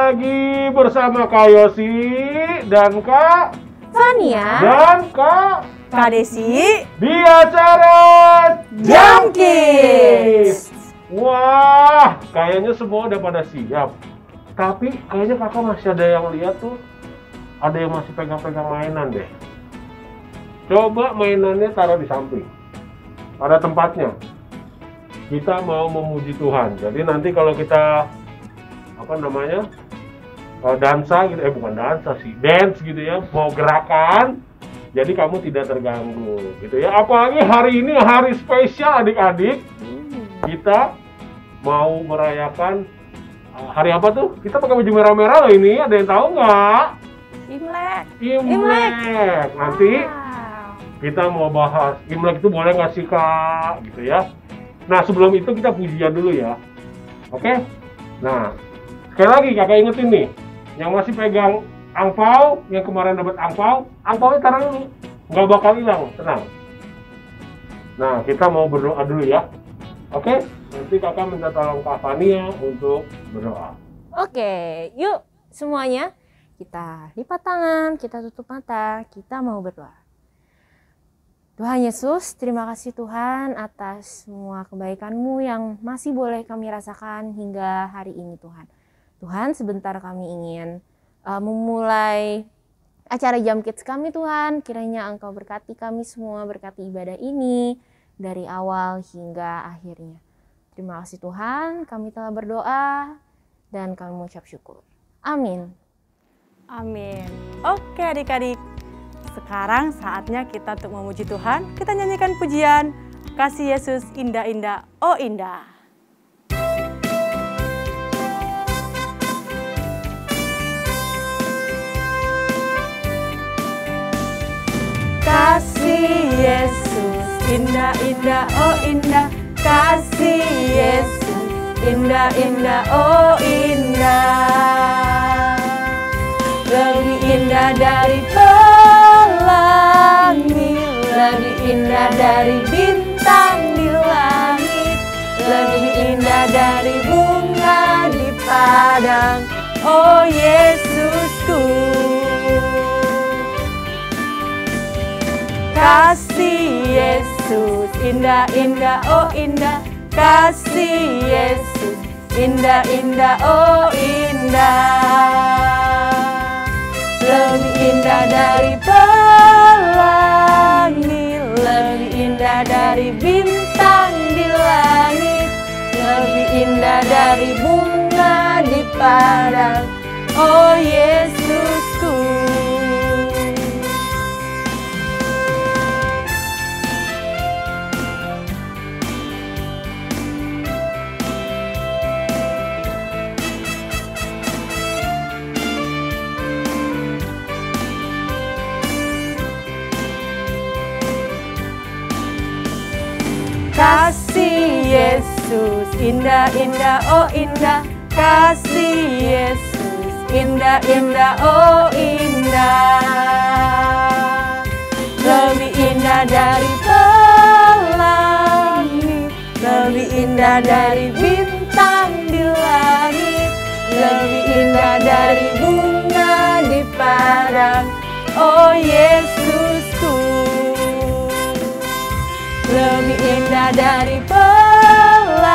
lagi bersama Kak Yosi dan Kak Fania dan Kak Desi di acara Jam Kids. Wah, kayaknya semua udah pada siap. Tapi kayaknya kakak masih ada yang lihat tuh, ada yang masih pegang-pegang mainan deh. Coba mainannya taruh di samping, pada tempatnya. Kita mau memuji Tuhan. Jadi nanti kalau kita dansa gitu, bukan dansa sih, dance gitu ya, mau gerakan, jadi kamu tidak terganggu gitu ya. Apalagi hari ini hari spesial adik-adik, kita mau merayakan hari apa tuh? Kita pakai baju merah-merah loh ini, ada yang tahu nggak? Imlek. Nanti kita mau bahas Imlek itu boleh nggak sih Kak, gitu ya. Nah sebelum itu kita pujian dulu ya, oke? Nah sekali lagi kakak ingetin nih, yang masih pegang angpau, yang kemarin dapat angpaunya taruh dulu, nggak bakal hilang, tenang. Nah kita mau berdoa dulu ya, oke? Nanti kakak minta tolong Kak Fania untuk berdoa. Oke, yuk semuanya kita lipat tangan, kita tutup mata, kita mau berdoa. Tuhan Yesus, terima kasih Tuhan atas semua kebaikan-Mu yang masih boleh kami rasakan hingga hari ini Tuhan. Tuhan, sebentar kami ingin memulai acara Jam Kids kami Tuhan. Kiranya Engkau berkati kami semua, berkati ibadah ini dari awal hingga akhirnya. Terima kasih Tuhan, kami telah berdoa dan kami mengucap syukur. Amin. Amin. Oke adik-adik, sekarang saatnya kita untuk memuji Tuhan. Kita nyanyikan pujian Kasih Yesus Indah-Indah, Oh Indah. Kasih Yesus indah-indah, oh indah. Kasih Yesus indah-indah, oh indah. Lebih indah dari pelangi, lebih indah dari bintang di langit, lebih indah dari bunga di padang, oh Yesusku. Kasih Yesus indah-indah, oh indah. Kasih Yesus indah-indah, oh indah. Lebih indah dari pelangi, lebih indah dari bintang di langit, lebih indah dari bunga di padang, oh Yesusku. Kasih Yesus indah-indah, oh indah. Kasih Yesus indah-indah, oh indah. Lebih indah dari pelangi, lebih indah dari bintang di langit, lebih indah dari bunga di padang, oh Yesusku. Lebih indah dari pelangi,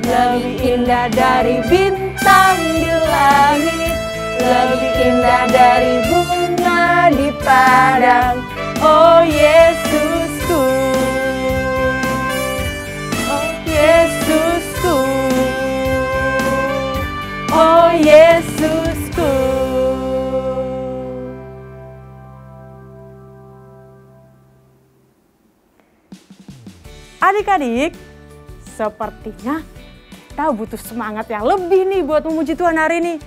lebih indah dari bintang di langit, lebih indah dari bunga di padang, oh Yesusku. Oh Yesusku. Oh Yesusku. Adik-adik, sepertinya kita butuh semangat yang lebih nih buat memuji Tuhan hari ini.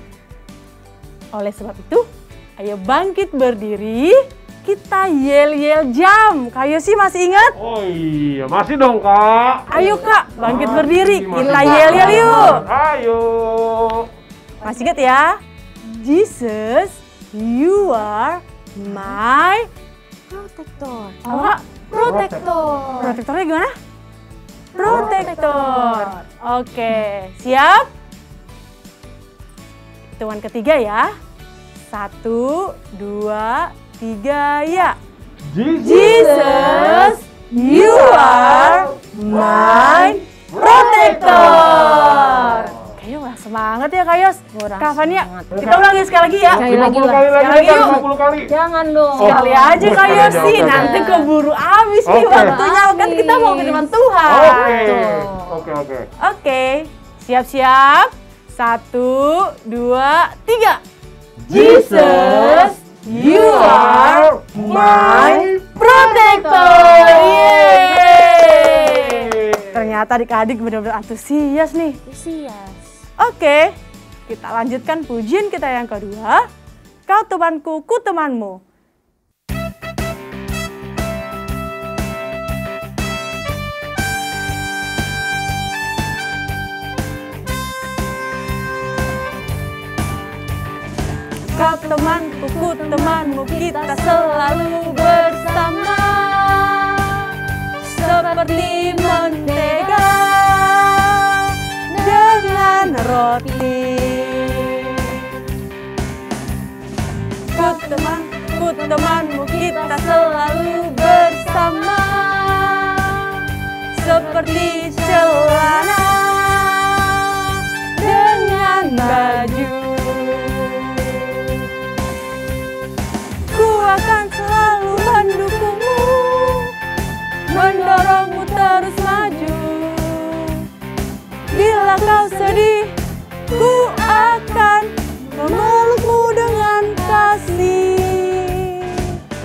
Oleh sebab itu, ayo bangkit berdiri, kita yel-yel jam. Kak Yosi masih ingat? Oh iya, masih dong Kak. Ayo Kak, bangkit berdiri, Masih, kita yel-yel yuk. Ayo. Masih ingat ya? Jesus, you are my Protector. apa? Protektor. Protektornya gimana? Protektor. Oke, siap? hitungan ketiga ya. 1, 2, 3, ya. Jesus, you are my protector. Kayaknya udah semangat ya Kak Yos. Kak Fania, kita ulang ya sekali lagi ya. Sekali lagi 50 lah. kali lagi, Sekali lagi, 50 kali. Jangan dong. Sekali aja Kak sekali Yos aja, sih, oke, nanti oke. keburu habis nih Oke. waktunya. Kan kita mau firman Tuhan. Oke. Oke, siap-siap. 1, 2, 3. Jesus, you are my protector. Yeay. Ternyata adik-adik benar-benar antusias nih. Antusias. Oke, kita lanjutkan pujian kita yang kedua. Kau temanku, ku temanmu. Kau temanku, ku temanmu, kita selalu bersama. Seperti mentega dengan roti. Ku temanmu, kita selalu bersama. Seperti celana dengan baju. Ku akan selalu mendukungmu, mendorongmu terus maju. Bila kau sedih, ku akan memelukmu dengan kasih.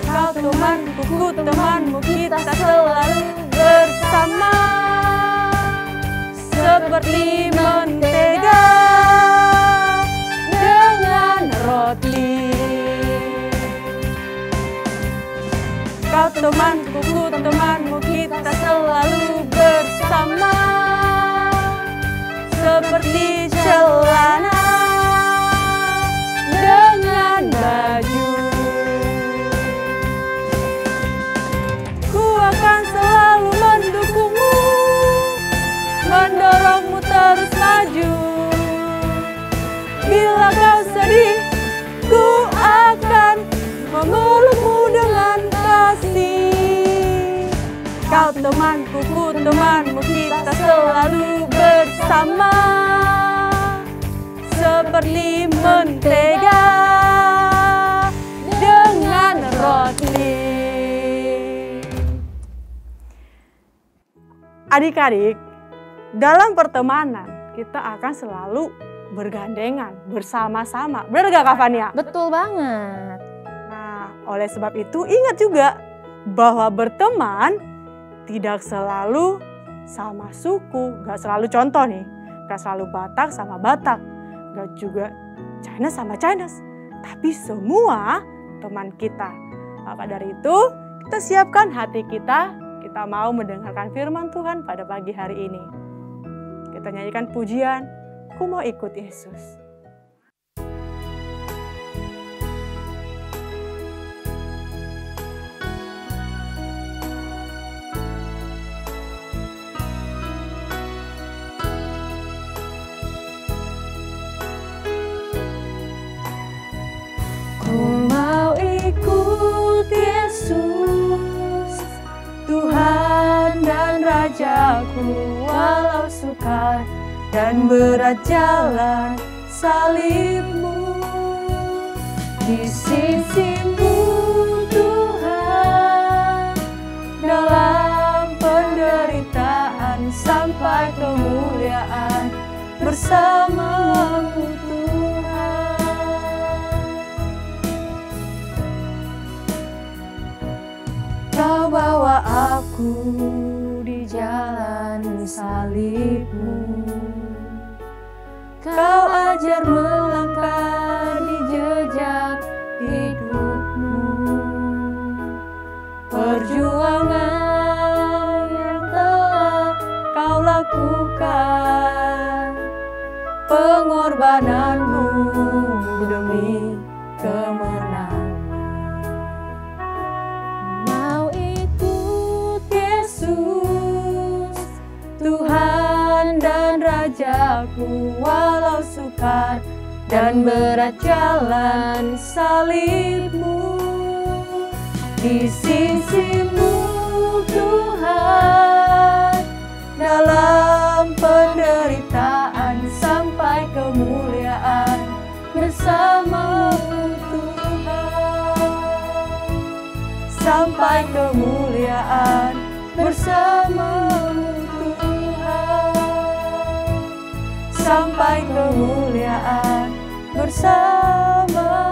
Kau temanku, ku temanmu, kita selalu bersama. Seperti mentega dengan roti. Kau temanku, ku temanmu, kita selalu bersama. Seperti celana dengan baju. Ku akan selalu mendukungmu, mendorongmu terus maju. Bila kau sedih, ku akan memelukmu dengan kasih. Kau temanku, ku temanmu, kita selalu bersama. Seperti mentega dengan roti. Adik-adik, dalam pertemanan kita akan selalu bergandengan, bersama-sama. Benar gak Kak Fania? Betul banget. Nah, oleh sebab itu ingat juga bahwa berteman tidak selalu sama suku, gak selalu contoh nih, gak selalu Batak sama Batak, gak juga Chinese sama Chinese, tapi semua teman kita. Maka dari itu kita siapkan hati kita mau mendengarkan firman Tuhan pada pagi hari ini. Kita nyanyikan pujian, Ku Mau Ikut Yesus. Ku mau ikut Yesus, Tuhan dan Rajaku, walau sukar dan berat jalan salib-Mu. Di sisi-Mu Tuhan, dalam penderitaan sampai kemuliaan bersama-Mu Tuhan. Kau bawa aku di jalan salib-Mu, Kau ajar melangkah di jejak hidup-Mu. Perjuangan yang telah Kau lakukan, pengorbanan-Mu demi kemenangan. Mau ikut Yesus, Tuhan dan Rajaku, walau sukar dan berat jalan salibmu. Di sisimu Tuhan, dalam penderitaan sampai kemuliaan bersamamu Tuhan, sampai kemuliaan bersamamu Tuhan, sampai kemuliaan bersamamu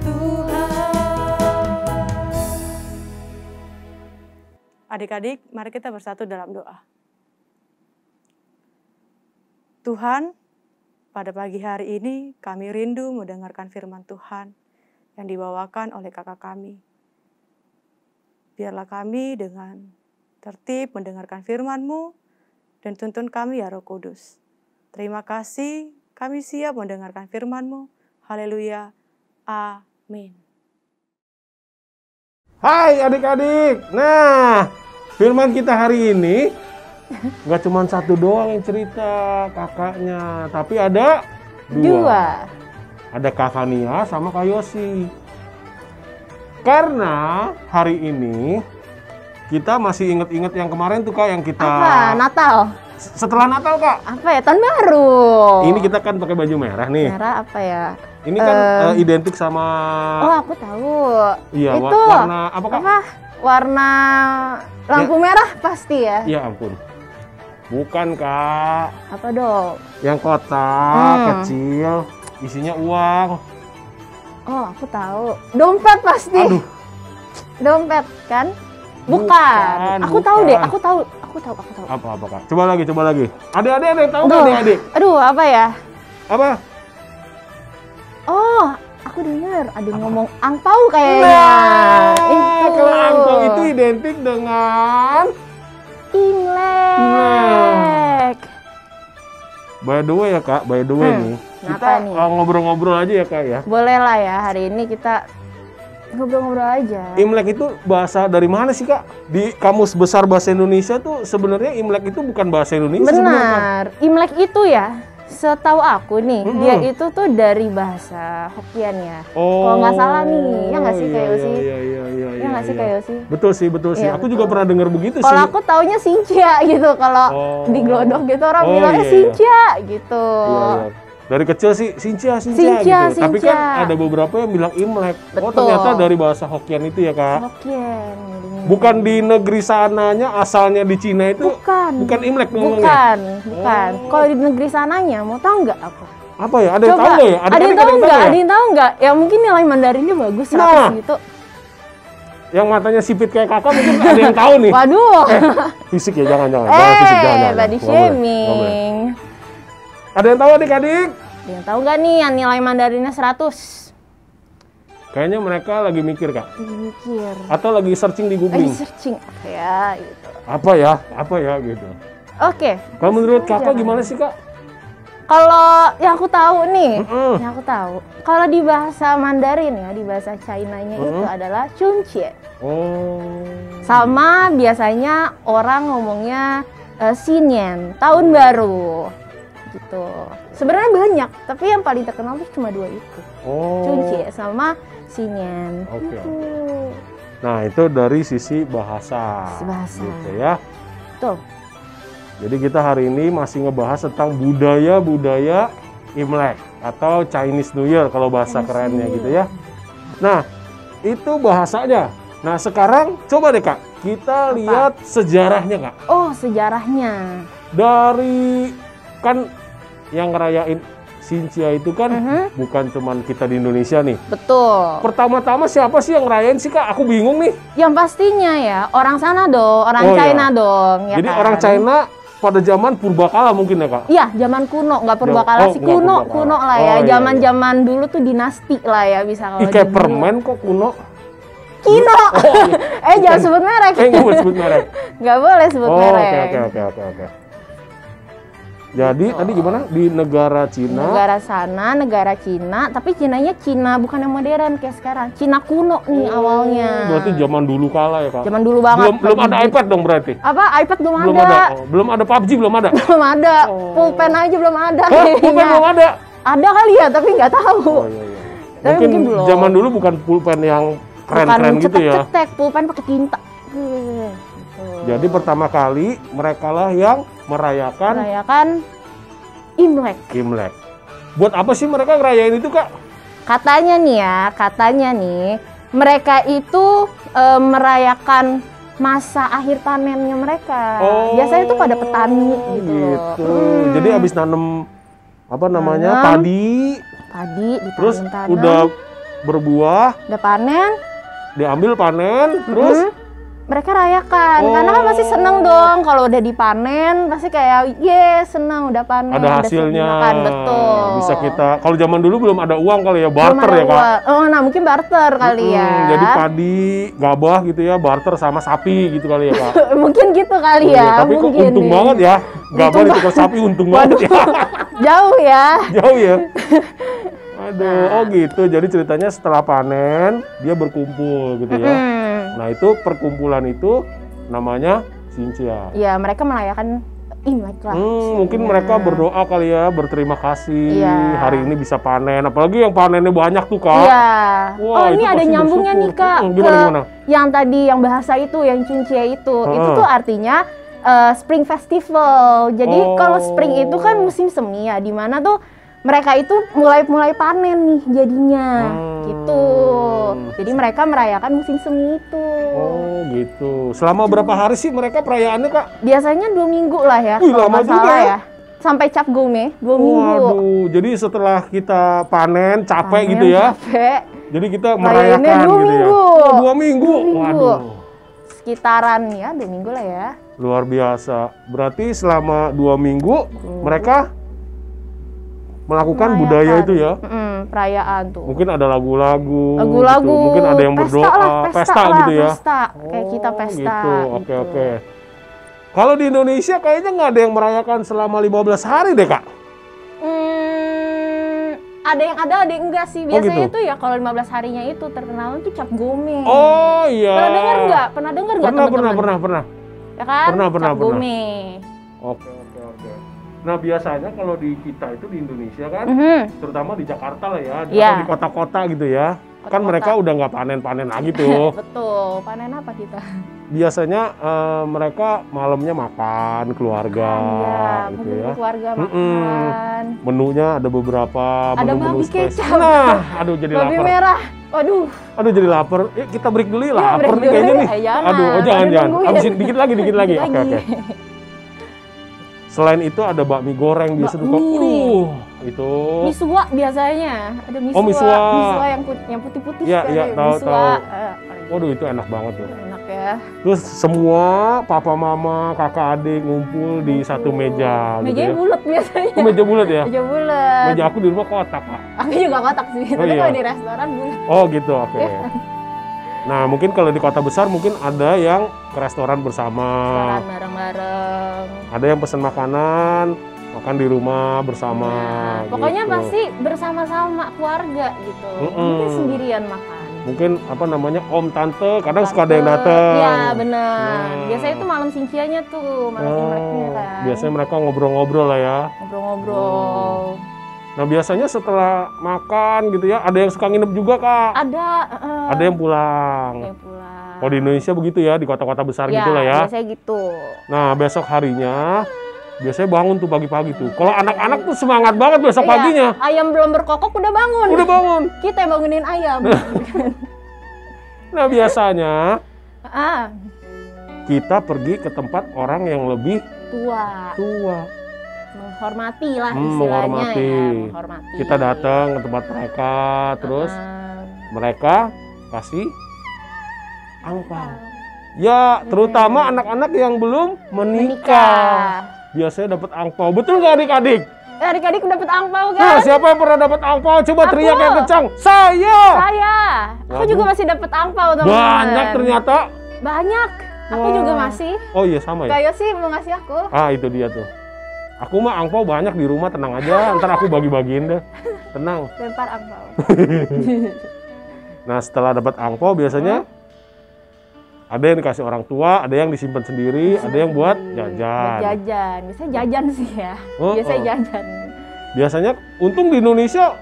Tuhan. Adik-adik, mari kita bersatu dalam doa. Tuhan, pada pagi hari ini kami rindu mendengarkan firman Tuhan yang dibawakan oleh kakak kami. Biarlah kami dengan tertib mendengarkan firman-Mu dan tuntun kami ya Roh Kudus. Terima kasih, kami siap mendengarkan firman-Mu. Haleluya. Amin. Hai adik-adik. Nah, firman kita hari ini nggak cuma satu doang yang cerita kakaknya, tapi ada dua. Ada Kak Fania sama Kak Yosi. Karena hari ini kita masih inget-inget yang kemarin tuh Kak, yang kita... Apa? Natal? Setelah Natal Kak. Apa ya? Tahun baru. Ini kita kan pakai baju merah nih. Merah apa ya? Ini kan identik sama... Oh, aku tahu. Iya, itu warna apa Kak? Apa? Warna lampu merah pasti ya? Iya ampun. Bukan Kak. Apa dong? Yang kotak kecil, isinya uang. Oh, aku tahu. Dompet pasti. Aduh. Dompet kan? Bukan. Bukan, Aku tahu deh. Aku tahu. Apa Kak? Coba lagi. Adik-adik ada yang tahu nggak adik-adik? Aduh, apa ya? Apa? Oh, aku dengar ada yang ngomong angpau kayaknya. Nah, kalau angpau itu identik dengan Imlek. By the way ya Kak, by the way nih. Kita nih? ngobrol-ngobrol aja ya Kak ya. Boleh lah ya, hari ini kita ngobrol-ngobrol aja. Imlek itu bahasa dari mana sih Kak? Di Kamus Besar Bahasa Indonesia tuh sebenarnya Imlek itu bukan bahasa Indonesia sebenarnya. Benar. Imlek itu ya, setahu aku nih, dia itu tuh dari bahasa Hokkien ya. Oh, kalau nggak salah nih, ya nggak sih Kak Yosi? Iya. Ya nggak sih Kak Yosi? Betul sih. Iya, Aku juga pernah dengar begitu sih. Kalau aku taunya Sincia gitu, kalau di Glodok gitu orang bilangnya Sincia gitu. Iya. Dari kecil sih Sincia Sincia, gitu. Tapi kan ada beberapa yang bilang Imlek. Oh, ternyata dari bahasa Hokkien itu ya Kak? Hokkien. Bukan di negeri sananya, asalnya di Cina itu. Bukan Imlek ngomongnya. Bukan. Kalau di negeri sananya, mau tahu nggak apa? Apa ya? Ada yang tahu nggak ya? Ada yang tahu nggak? Ya mungkin nilai Mandarinnya bagus 100 gitu. Yang matanya sipit kayak kakak mungkin ada yang tahu nih. Waduh. Fisik ya, jangan fisik, jangan. Body shaming. Ada yang tahu adik-adik? Ada yang tahu nggak nih yang nilai Mandarinnya 100? Kayaknya mereka lagi mikir Kak. Mikir. Atau lagi searching di googling. Lagi searching apa ya gitu. Apa ya gitu. Oke. Kalau menurut kakak gimana sih Kak? Kalau yang aku tahu nih, kalau di bahasa Mandarin ya, di bahasa China-nya itu adalah Chunqie. Oh. Sama biasanya orang ngomongnya Xinian, tahun baru. Gitu. Sebenarnya banyak, tapi yang paling terkenal tuh cuma dua itu. Chunqie sama Xinian. Oke. Gitu. Nah, itu dari sisi bahasa. Gitu ya. Tuh. Jadi kita hari ini masih ngebahas tentang budaya-budaya Imlek atau Chinese New Year kalau bahasa kerennya gitu ya. Nah, itu bahasanya. Nah, sekarang coba deh Kak, kita lihat sejarahnya Kak. Oh, sejarahnya. Dari kan yang ngerayain Sincia itu kan bukan cuman kita di Indonesia nih. Betul. Pertama-tama siapa sih yang ngerayain sih Kak? Aku bingung nih. Yang pastinya ya orang sana dong, orang China dong. Ya. Jadi kan? orang China pada zaman purbakala mungkin ya Kak? Iya, zaman kuno, nggak purbakala sih, kuno lah ya. Zaman-zaman dulu tuh dinasti lah ya bisa kalau. Kayak permen kok kuno. Kino. Jangan sebut merek. Nggak boleh sebut merek. Nggak boleh sebut merek. Oke. Jadi tadi gimana? Di negara Cina. Negara sana, negara Cina, tapi Cinanya Cina bukan yang modern kayak sekarang. Cina kuno nih awalnya. Berarti zaman dulu kala ya, Kak? Zaman dulu banget. Belum ada iPad dong berarti? Apa? iPad belum Belum ada. ada. Oh, belum ada PUBG, belum ada. Belum ada. Pulpen aja belum ada. Hah, pulpen kayaknya. belum ada. Ada kali ya, tapi nggak tahu. Oh, iya, iya. Tapi Mungkin mungkin belum. zaman dulu bukan pulpen yang keren-keren Bukan gitu ya. cetek-cetek, pulpen pakai tinta. Gitu. Jadi pertama kali mereka lah yang merayakan Merayakan Imlek. Imlek. Buat apa sih mereka ngerayain itu, Kak? Katanya nih, mereka itu merayakan masa akhir panennya mereka. Biasanya itu pada petani gitu. Gitu. Jadi habis nanem apa namanya? Nanam. Padi, terus ditanam. udah berbuah, Udah panen, diambil panen, terus mereka rayakan. Karena kan pasti seneng dong kalau udah dipanen, pasti kayak seneng udah panen. ada udah hasilnya. dimakan, betul. Bisa kita, kalau zaman dulu belum ada uang kali ya, Belum barter ada ya, Kak. uang. Oh, nah mungkin barter kali ya. Jadi padi, gabah gitu ya, barter sama sapi gitu kali ya, Kak. Mungkin gitu kali Iya, ya. tapi kok mungkin untung nih. banget ya, gabah ditukar sapi untung banget ya. Jauh ya. Jauh ya. Aduh, oh gitu. Jadi ceritanya setelah panen dia berkumpul gitu ya. Nah itu perkumpulan itu namanya Xinjia. Iya, mereka merayakan Imlek lah. Mungkin mereka berdoa kali ya, berterima kasih Iya. hari ini bisa panen. Apalagi yang panennya banyak tuh, Kak. Iya. Wah, Oh, ini itu ada pasti nyambungnya nih, bersyukur. Kak. Gimana? Yang tadi yang bahasa itu, yang Xinjia itu. Itu tuh artinya Spring Festival. Jadi kalau spring itu kan musim semi ya, di mana tuh mereka itu mulai panen nih jadinya. Gitu. Jadi mereka merayakan musim semi itu. Oh gitu. Selama berapa hari sih mereka perayaannya, Kak? Biasanya 2 minggu lah ya. Wih, kalau lama nggak juga salah ya. Sampai Cap Gome, 2 minggu. Waduh, jadi setelah kita panen capek gitu ya. Capek. Jadi kita Rayainnya merayakan 2 gitu minggu. ya. Oh, 2 minggu. 2 minggu. Waduh. Sekitaran ya 2 minggu lah ya. Luar biasa. Berarti selama 2 minggu mereka melakukan budaya itu ya. Perayaan tuh. Mungkin ada lagu-lagu. Lagu-lagu. Gitu. Mungkin ada yang berdoa, pesta lah, gitu ya. Pesta. Kayak kita pesta. Gitu. Oke. Kalau di Indonesia kayaknya nggak ada yang merayakan selama 15 hari deh, Kak. Ada yang yang enggak sih. Biasanya gitu? tuh ya kalau 15 harinya itu terkenal tuh Cap Gome. Oh iya. Pernah dengar nggak? Pernah teman-teman? Pernah. Ya kan? Pernah. Cap Gome. Oke. Nah biasanya kalau di kita itu di Indonesia kan, terutama di Jakarta lah ya, Iya. atau di kota-kota gitu ya, kan Kota-kota. mereka udah nggak panen-panen lagi tuh. Betul. Panen apa kita? Biasanya mereka malamnya makan keluarga gitu kumpul ya. keluarga makan. Menunya ada beberapa Ada menu-menu babi spesial. kecap. Nah, aduh jadi Babi lapar. merah. Waduh. Aduh jadi lapar. Kita break dulu ya, lapar break nih dulu kayaknya ya. nih. Jangan. Aduh, Tadi jangan. nungguin. Habisin dikit lagi. Dikit Oke. lagi. Selain itu ada bakmi goreng biasa tuh. Bakmi. Itu. Misua biasanya. Ada misua. Oh, misua. Misua yang putih-putih. Iya, kan, iya, tahu. misua. Waduh itu enak banget tuh. Enak ya. Terus semua papa mama, kakak adik ngumpul di satu meja gitu Mejanya ya. bulat biasanya. Oh, meja bulat ya? Meja bulat. Meja aku di rumah kotak, Pak. Aku juga kotak sih. Tapi iya. kalau di restoran bulat. Oh gitu, oke. Nah mungkin kalau di kota besar mungkin ada yang ke restoran bersama. Restoran bareng-bareng. Ada yang pesan makanan, makan di rumah bersama. Nah, pokoknya gitu. pasti bersama-sama keluarga gitu. Mungkin sendirian makan. Mungkin apa namanya om tante, kadang suka ada yang datang. Iya benar. Nah. Biasanya itu malam Xinjia-nya tuh, malam Imleknya kan. Biasanya mereka ngobrol-ngobrol lah ya. Ngobrol-ngobrol. Nah biasanya setelah makan gitu ya, ada yang suka nginep juga, Kak. Ada. Ada yang pulang. Yang pulang. Kalau di Indonesia begitu ya, di kota-kota besar Ya, gitu lah ya. biasanya gitu. Nah besok harinya, biasanya bangun tuh pagi-pagi tuh. Kalau anak-anak tuh semangat banget besok Iya, paginya. Ayam belum berkokok udah bangun. Udah bangun. Kita yang bangunin ayam. Nah biasanya Ah, kita pergi ke tempat orang yang lebih tua. Menghormati lah istilahnya menghormati. ya. Menghormati. Kita datang ke tempat mereka, terus mereka kasih angpau. Ya, terutama anak-anak yang belum menikah. Biasanya dapat angpau. Betul nggak adik-adik? Adik-adik dapat angpau kan? Nah, siapa yang pernah dapat angpau? Coba Aku. teriak yang kencang. Saya. Aku Aku juga masih dapat angpau teman-teman. Banyak ternyata. Banyak. Aku Wah. juga masih. Oh iya sama ya. Kayo sih mau ngasih aku. Ah itu dia tuh. Aku mah angpau banyak di rumah, tenang aja. Ntar aku bagi-bagiin deh. Tenang. Lempar angpau. Nah, setelah dapat angpau biasanya ada yang dikasih orang tua, ada yang disimpan sendiri, ada yang buat jajan. Jajan. Biasanya jajan sih ya. Biasanya jajan. Biasanya untung di Indonesia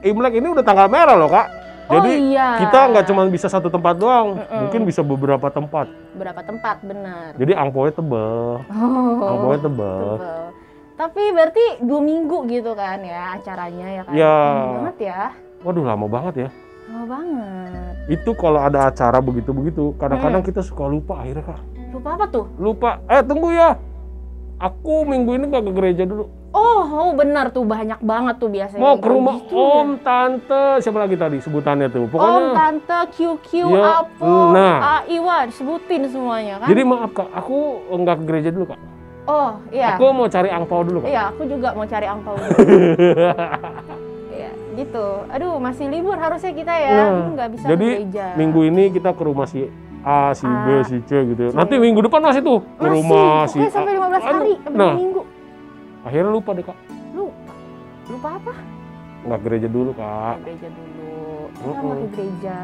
Imlek ini udah tanggal merah loh, Kak. Jadi kita nggak cuma bisa satu tempat doang, mungkin bisa beberapa tempat. Beberapa tempat, benar. Jadi angpaunya tebel. Angpaunya tebel. Tapi berarti 2 minggu gitu kan ya acaranya ya kan? Ya. Lama banget ya. Waduh, lama banget ya. Lama banget. Itu kalau ada acara begitu-begitu, kadang-kadang kita suka lupa akhirnya, Kak. Lupa apa tuh? Lupa. Tunggu ya. Aku minggu ini nggak ke gereja dulu. Oh, benar tuh, banyak banget tuh biasanya. Mau ke rumah gitu om, tante, siapa lagi tadi sebutannya tuh? Pokoknya om, tante, QQ, ya, Apo, Iwa, disebutin semuanya kan. Jadi maaf Kak, aku nggak ke gereja dulu Kak. Oh, iya. Aku mau cari angpau dulu Kak. Iya, aku juga mau cari angpau dulu. Iya, gitu. Aduh, masih libur harusnya kita ya. Nggak bisa jadi ke gereja. minggu ini kita ke rumah si A, si B, si C gitu. Nanti minggu depan masih tuh ke rumah si A. Sampai 15 hari, sampai minggu. Akhirnya lupa deh Kak. Lupa apa? Nggak gereja dulu Kak. Gereja dulu. Kita nggak ke gereja.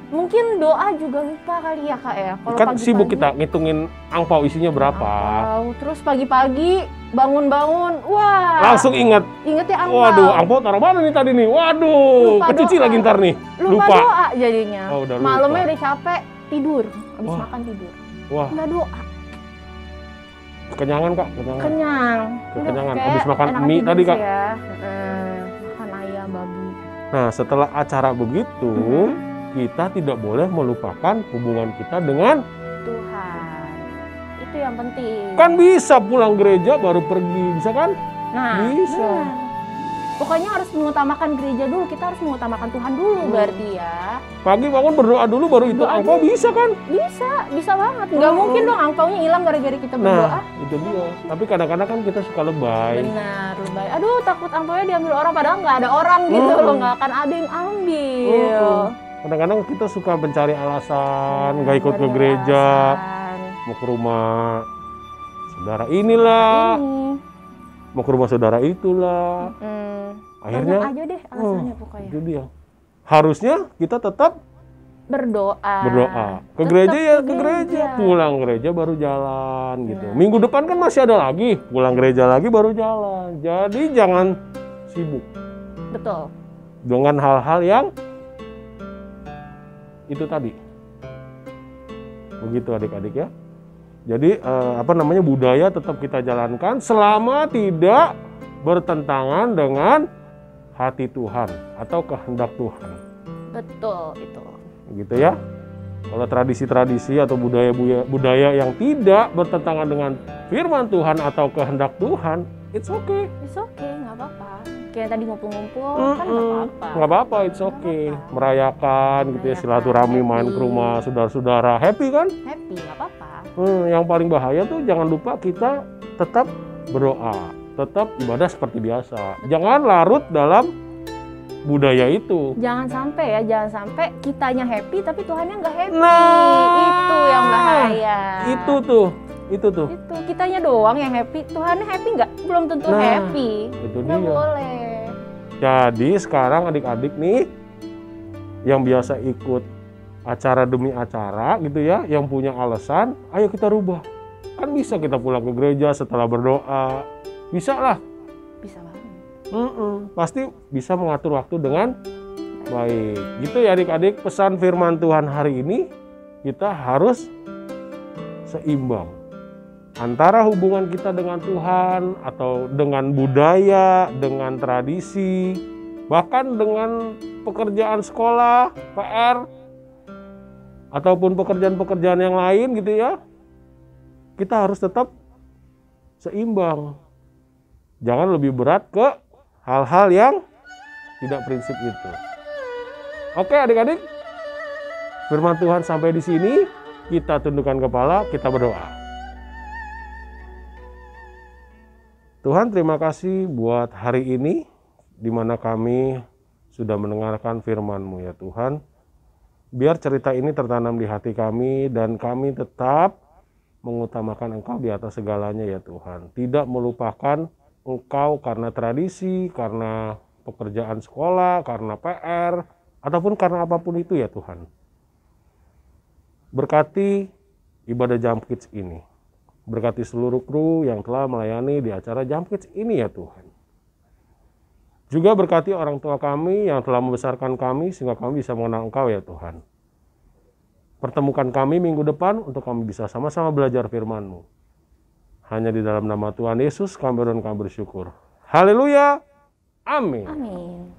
Mungkin doa juga lupa kali ya Kak ya. Kalau kan pagi-pagi, sibuk kita ngitungin angpau isinya berapa. Terus pagi-pagi bangun-bangun, wah. Langsung ingat ya angpau. Waduh, angpau taruh mana nih tadi nih? Waduh, kecuci lagi ntar nih. Lupa doa jadinya. Oh, udah lupa. Malamnya udah capek, tidur. Habis makan tidur. Wah. Nggak doa. Kekenyangan Kak, kekenyangan. Habis makan mie tadi Kak. Ya. Makan ayam, babi. Nah, setelah acara begitu, kita tidak boleh melupakan hubungan kita dengan Tuhan. Itu yang penting. Kan bisa pulang gereja baru pergi, bisa kan? Nah, bisa. Pokoknya harus mengutamakan gereja dulu, kita harus mengutamakan Tuhan dulu berarti ya. Pagi bangun berdoa dulu baru itu angpau bisa kan? Bisa banget. Nggak mungkin dong angpaunya hilang gara-gara kita berdoa. Nah, itu dia. Tapi kadang-kadang kan kita suka lebay. Benar, lebay. Aduh, takut angpaunya diambil orang, padahal nggak ada orang gitu loh, nggak akan ada yang ambil. Kadang-kadang kita suka mencari alasan, nggak ikut ke gereja, mau ke rumah saudara inilah, mau ke rumah saudara itulah. Akhirnya banyak aja deh alasannya pokoknya. Itu dia. Harusnya kita tetap berdoa. Ke gereja ya ke gereja, pulang gereja baru jalan gitu. Minggu depan kan masih ada lagi, pulang gereja lagi baru jalan. Jadi jangan sibuk. Betul. Dengan hal-hal yang itu tadi. Begitu adik-adik ya. Jadi budaya tetap kita jalankan selama tidak bertentangan dengan hati Tuhan atau kehendak Tuhan. Betul itu. Begitu ya. Kalau tradisi-tradisi atau budaya yang tidak bertentangan dengan firman Tuhan atau kehendak Tuhan, it's okay. It's okay, nggak apa-apa. Kayak tadi ngumpul-ngumpul kan nggak apa-apa. Nggak apa-apa, it's okay. Merayakan gitu ya, silaturahmi, main ke rumah saudara-saudara, happy kan? Happy, nggak apa-apa. Yang paling bahaya tuh jangan lupa kita tetap berdoa, tetap ibadah seperti biasa. Jangan larut dalam budaya itu. Jangan sampai kitanya happy tapi Tuhannya nggak happy. Nah, itu yang bahaya. Itu tuh. Itu kitanya doang yang happy, Tuhannya happy nggak? Belum tentu happy. Itu nggak dia. boleh. Jadi sekarang adik-adik nih yang biasa ikut acara demi acara gitu ya, yang punya alasan, ayo kita rubah. Kan bisa kita pulang ke gereja setelah berdoa, bisa lah. Bisa banget. Pasti bisa mengatur waktu dengan baik. Gitu ya adik-adik, pesan firman Tuhan hari ini kita harus seimbang antara hubungan kita dengan Tuhan atau dengan budaya, dengan tradisi, bahkan dengan pekerjaan sekolah, PR, ataupun pekerjaan-pekerjaan yang lain gitu ya. Kita harus tetap seimbang. Jangan lebih berat ke hal-hal yang tidak prinsip itu. Oke adik-adik, firman Tuhan sampai di sini, kita tundukkan kepala, kita berdoa. Tuhan, terima kasih buat hari ini, di mana kami sudah mendengarkan firman-Mu ya Tuhan. Biar cerita ini tertanam di hati kami dan kami tetap mengutamakan Engkau di atas segalanya ya Tuhan. Tidak melupakan Engkau karena tradisi, karena pekerjaan sekolah, karena PR, ataupun karena apapun itu ya Tuhan. Berkati ibadah Jump Kids ini. Berkati seluruh kru yang telah melayani di acara Jump Kids ini ya Tuhan. Juga berkati orang tua kami yang telah membesarkan kami sehingga kami bisa mengenal Engkau ya Tuhan. Pertemukan kami minggu depan untuk kami bisa sama-sama belajar firman-Mu. Hanya di dalam nama Tuhan Yesus kami bersyukur. Haleluya. Amin. Amin.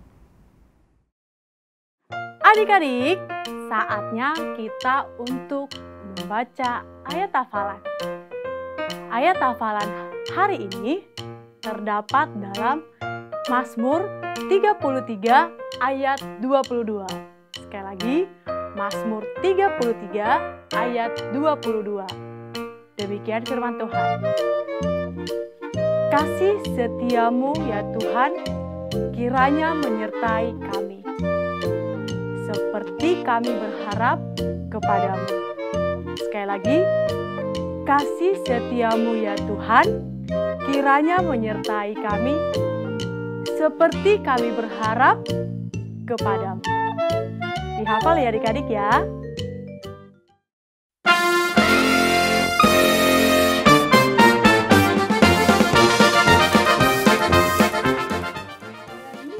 Adik-adik, saatnya kita untuk membaca ayat hafalan. Ayat hafalan hari ini terdapat dalam Mazmur 33 ayat 22. Sekali lagi, Mazmur 33 ayat 22. Demikian firman Tuhan. Kasih setiamu ya Tuhan, kiranya menyertai kami, seperti kami berharap kepadamu. Sekali lagi, kasih setiamu ya Tuhan, kiranya menyertai kami, seperti kami berharap kepadamu. Dihafal ya adik-adik ya.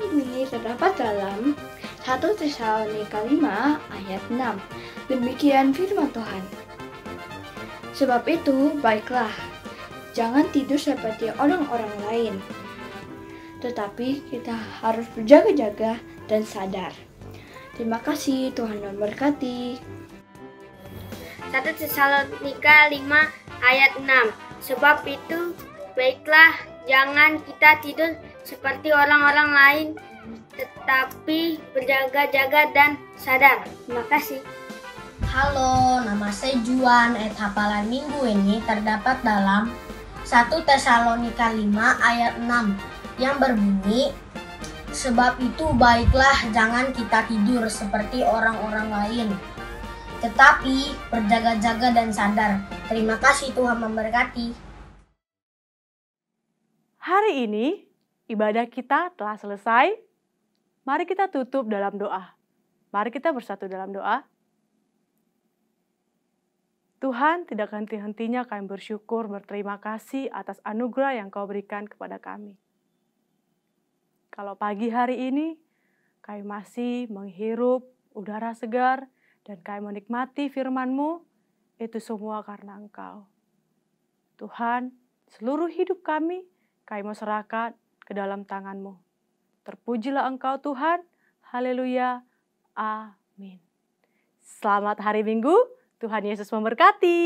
Ini terdapat dalam 1 Tesalonika 5 ayat 6. Demikian firman Tuhan. Sebab itu, baiklah, jangan tidur seperti orang-orang lain. Tetapi kita harus berjaga-jaga dan sadar. Terima kasih, Tuhan memberkati. 1 Tesalonika 5 ayat 6. Sebab itu, baiklah, jangan kita tidur seperti orang-orang lain, tetapi berjaga-jaga dan sadar. Terima kasih. Halo, nama saya Juan. Ayat hafalan minggu ini terdapat dalam 1 Tesalonika 5 ayat 6 yang berbunyi, sebab itu baiklah jangan kita tidur seperti orang-orang lain, tetapi berjaga-jaga dan sadar. Terima kasih, Tuhan memberkati. Hari ini ibadah kita telah selesai. Mari kita tutup dalam doa. Mari kita bersatu dalam doa. Tuhan, tidak henti-hentinya kami bersyukur, berterima kasih atas anugerah yang Kau berikan kepada kami. Kalau pagi hari ini, kami masih menghirup udara segar dan kami menikmati firman-Mu, itu semua karena Engkau. Tuhan, seluruh hidup kami mau serahkan ke dalam tangan-Mu. Terpujilah Engkau Tuhan, haleluya, amin. Selamat hari Minggu, Tuhan Yesus memberkati.